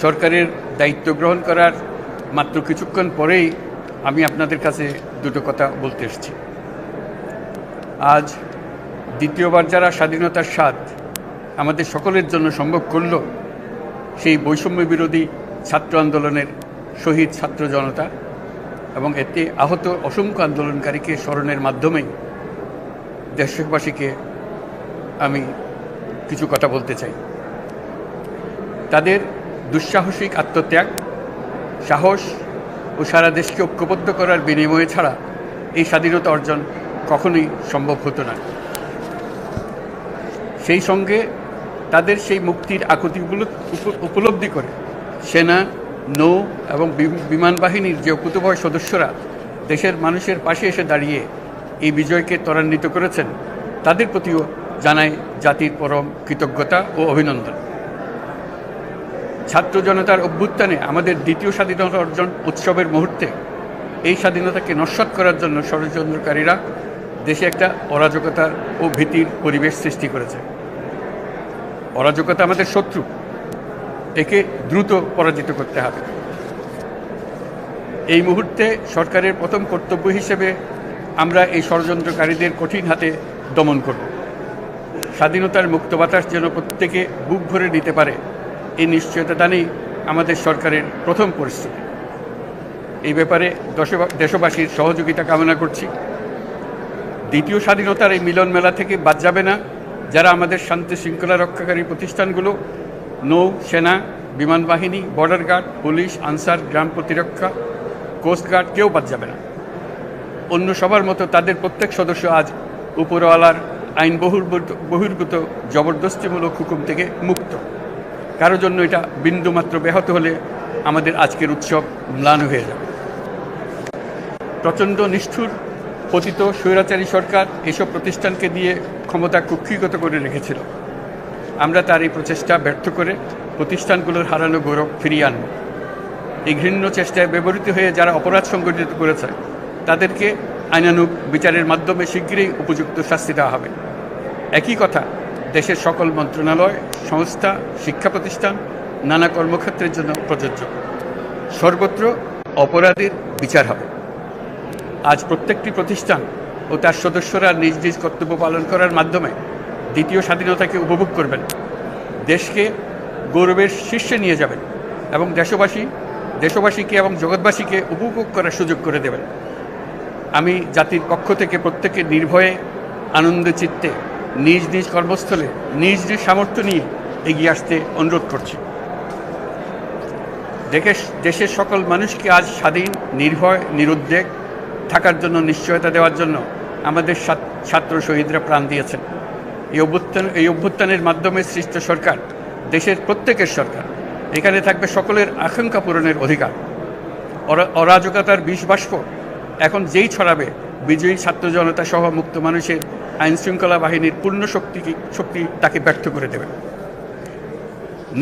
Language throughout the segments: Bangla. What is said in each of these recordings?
সরকারের দায়িত্ব গ্রহণ করার মাত্র কিছুক্ষণ পরেই আমি আপনাদের কাছে দুটো কথা বলতে এসেছি। আজ দ্বিতীয়বার যারা স্বাধীনতার স্বাদ আমাদের সকলের জন্য সম্ভব করল, সেই বৈষম্য বিরোধী ছাত্র আন্দোলনের শহীদ ছাত্র জনতা এবং এতে আহত অসংখ্য আন্দোলনকারীকে স্মরণের মাধ্যমেই দেশবাসীকে আমি কিছু কথা বলতে চাই। তাদের দুঃসাহসিক আত্মত্যাগ, সাহস ও সারা দেশকে ঐক্যবদ্ধ করার বিনিময়ে ছাড়া এই স্বাধীনতা অর্জন কখনোই সম্ভব হতো না। সেই সঙ্গে তাদের সেই মুক্তির আকুতিগুলো উপলব্ধি করে সেনা, নৌ এবং বিমান বাহিনীর যে অকুতোভয় সদস্যরা দেশের মানুষের পাশে এসে দাঁড়িয়ে এই বিজয়কে ত্বরান্বিত করেছেন, তাদের প্রতিও জানায় জাতির পরম কৃতজ্ঞতা ও অভিনন্দন। ছাত্র জনতার অভ্যুত্থানে আমাদের দ্বিতীয় স্বাধীনতা অর্জন উৎসবের মুহূর্তে এই স্বাধীনতাকে নস্যাৎ করার জন্য ষড়যন্ত্রকারীরা দেশে একটা অরাজকতা ও ভীতির পরিবেশ সৃষ্টি করেছে। অরাজকতা আমাদের শত্রু, একে দ্রুত পরাজিত করতে হবে। এই মুহূর্তে সরকারের প্রথম কর্তব্য হিসেবে আমরা এই ষড়যন্ত্রকারীদের কঠিন হাতে দমন করব। স্বাধীনতার মুক্ত বাতাস যেন প্রত্যেকে বুক ভরে নিতে পারে, এই নিশ্চয়তা দানেই আমাদের সরকারের প্রথম পরিস্থিতি। এই ব্যাপারে দেশবাসীর সহযোগিতা কামনা করছি। দ্বিতীয় স্বাধীনতার এই মিলন মেলা থেকে বাদ যাবে না যারা আমাদের শান্তি শৃঙ্খলা রক্ষাকারী প্রতিষ্ঠানগুলো, নৌ, সেনা, বিমান বাহিনী, বর্ডার গার্ড, পুলিশ, আনসার, গ্রাম প্রতিরক্ষা, কোস্টগার্ড, কেউ বাদ যাবে না। অন্য সবার মতো তাদের প্রত্যেক সদস্য আজ উপরওয়ালার আইন বহির্ভূত জবরদস্তিমূলক হুকুম থেকে মুক্ত। কারোর জন্য এটা বিন্দুমাত্র ব্যাহত হলে আমাদের আজকের উৎসব ম্লান হয়ে যাবে। প্রচণ্ড নিষ্ঠুর পতিত স্বৈরাচারী সরকার এসব প্রতিষ্ঠানকে দিয়ে ক্ষমতা কুক্ষিগত করে রেখেছিল। আমরা তার এই প্রচেষ্টা ব্যর্থ করে প্রতিষ্ঠানগুলোর হারানো গৌরব ফিরিয়ে আনব। এই ঘৃণ্য চেষ্টায় ব্যবহৃত হয়ে যারা অপরাধ সংগঠিত করেছে তাদেরকে আইনানুগ বিচারের মাধ্যমে শীঘ্রই উপযুক্ত শাস্তি দেওয়া হবে। একই কথা দেশের সকল মন্ত্রণালয়, সংস্থা, শিক্ষা প্রতিষ্ঠান, নানা কর্মক্ষেত্রের জন্য প্রযোজ্য। সর্বত্র অপরাধের বিচার হবে। আজ প্রত্যেকটি প্রতিষ্ঠান ও তার সদস্যরা নিজ নিজ কর্তব্য পালন করার মাধ্যমে দ্বিতীয় স্বাধীনতাকে উপভোগ করবেন, দেশকে গৌরবের শীর্ষে নিয়ে যাবেন এবং দেশবাসীকে এবং জগৎবাসীকে উপভোগ করার সুযোগ করে দেবেন। আমি জাতির পক্ষ থেকে প্রত্যেকে নির্ভয়ে আনন্দ চিত্তে নিজ নিজ কর্মস্থলে নিজ নিজ সামর্থ্য নিয়ে এগিয়ে আসতে অনুরোধ করছি। দেশের সকল মানুষকে আজ স্বাধীন, নির্ভয়, নিরুদ্বেগ থাকার জন্য নিশ্চয়তা দেওয়ার জন্য আমাদের ছাত্র শহীদরা প্রাণ দিয়েছেন। এই অভ্যুত্থানের মাধ্যমে সৃষ্ট সরকার দেশের প্রত্যেকের সরকার। এখানে থাকবে সকলের আকাঙ্ক্ষা পূরণের অধিকার। অরাজকতার বিষ বাষ্প এখন যেই ছড়াবে, বিজয়ী ছাত্র জনতা সহ মুক্ত মানুষের আইন শৃঙ্খলা বাহিনীর পূর্ণ শক্তি তাকে ব্যর্থ করে দেবে।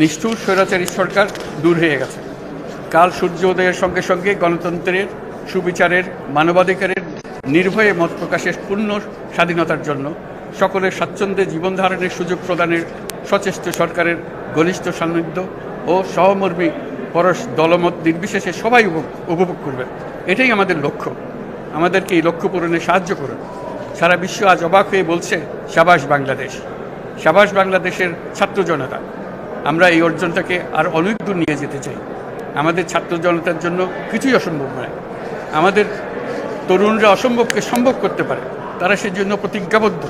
নিষ্ঠুর স্বৈরাচারী সরকার দূর হয়ে গেছে। কাল সূর্য উদয়ের সঙ্গে সঙ্গে গণতন্ত্রের, সুবিচারের, মানবাধিকারের নির্ভয়ে মত প্রকাশের পূর্ণ স্বাধীনতার জন্য সকলের স্বাচ্ছন্দ্যে জীবন ধারণের সুযোগ প্রদানের সচেষ্ট সরকারের ঘনিষ্ঠ সান্নিধ্য ও সহমর্মী পরশ দলমত নির্বিশেষে সবাই উপভোগ করবেন। এটাই আমাদের লক্ষ্য। আমাদেরকে এই লক্ষ্য পূরণে সাহায্য করুন। সারা বিশ্ব আজ অবাক হয়ে বলছে, সাবাস বাংলাদেশ, সাবাস বাংলাদেশের ছাত্র জনতা। আমরা এই অর্জনটাকে আর অনেক দূর নিয়ে যেতে চাই। আমাদের ছাত্র জনতার জন্য কিছুই অসম্ভব নয়। আমাদের তরুণরা অসম্ভবকে সম্ভব করতে পারে, তারা সেজন্য প্রতিজ্ঞাবদ্ধ।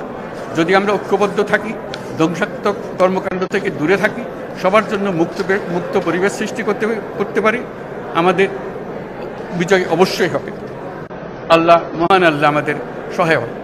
যদি আমরা ঐক্যবদ্ধ থাকি, ধ্বংসাত্মক কর্মকাণ্ড থেকে দূরে থাকি, সবার জন্য মুক্ত পরিবেশ সৃষ্টি করতে পারি, আমাদের বিজয় অবশ্যই হবে। আল্লাহ, মহান আল্লাহ আমাদের সহায় হবে।